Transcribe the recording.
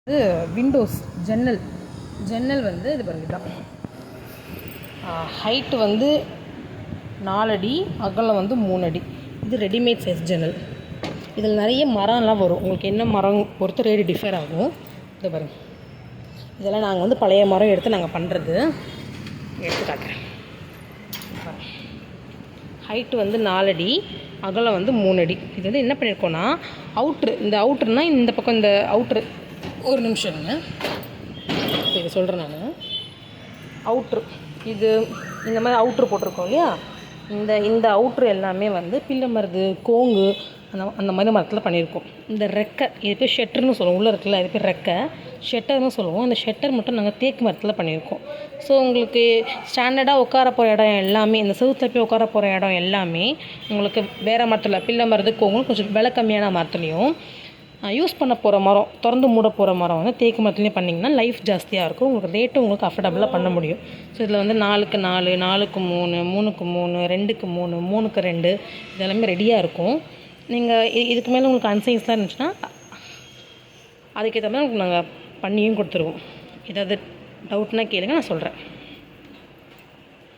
இது விண்டோஸ் ஜன்னல் வந்து இது பாருங்க தான் ஹைட்டு வந்து 4 அடி, அகலம் வந்து 3 அடி. இது ரெடிமேட் சைஸ் ஜன்னல். இதில் நிறைய மரம்லாம் வரும். உங்களுக்கு என்ன மரம் பொறுத்து ரேட்டு டிஃபர் ஆகும். இதை பாருங்க, இதெல்லாம் நாங்கள் வந்து பழைய மரம் எடுத்து நாங்கள் பண்ணுறது. எடுத்து காட்டுறேன். ஹைட்டு வந்து 4 அடி, அகலம் வந்து 3 அடி. இது வந்து என்ன பண்ணியிருக்கோன்னா அவுட்ருனால் இந்த பக்கம் இந்த அவுட்ரு ஒரு நிமிஷங்க இதை சொல்கிறேன் நான். அவுட்ரு இது இந்த மாதிரி அவுட்ரு போட்டிருக்கோம் இல்லையா, இந்த அவுட்ரு எல்லாமே வந்து பிள்ளை மருது, கோங்கு அந்த மாதிரி மரத்தில் பண்ணியிருக்கோம். இந்த ரெக்கை இது பேர் ஷெட்டர்னு சொல்லுவோம். உள்ளே இருக்குல்ல இது பேர் ரெக்கை, ஷெட்டர்னு சொல்லுவோம். அந்த ஷெட்டர் மட்டும் நாங்கள் தேக்கு மரத்தில் பண்ணியிருக்கோம். ஸோ உங்களுக்கு ஸ்டாண்டர்டாக உட்கார போகிற இடம் எல்லாமே, இந்த செவுத்தில் போய் உட்கார போகிற இடம் எல்லாமே உங்களுக்கு வேறு மரத்தில் பிள்ளை மருது, கோங்கு கொஞ்சம் விலை கம்மியான மரத்துலேயும், யூஸ் பண்ண போகிற மரம், திறந்து மூட போகிற மரம் வந்து தேக்கு மரத்துலேயும் பண்ணிங்கன்னா லைஃப் ஜாஸ்தியாக இருக்கும். உங்களுக்கு ரேட்டும் உங்களுக்கு அஃபோர்டபுளாக பண்ண முடியும். ஸோ இதில் வந்து 4க்கு 4, 4க்கு 3, 3க்கு 3, 2க்கு 3, 3க்கு 2 இதெல்லாமே ரெடியாக இருக்கும். நீங்கள் இதுக்கு மேலே உங்களுக்கு அன்சைஸ்லாம் இருந்துச்சுன்னா அதுக்கேற்ற மாதிரி உங்களுக்கு நாங்கள் பண்ணியும் கொடுத்துருவோம். ஏதாவது டவுட்னா கேளுங்க, நான் சொல்கிறேன்.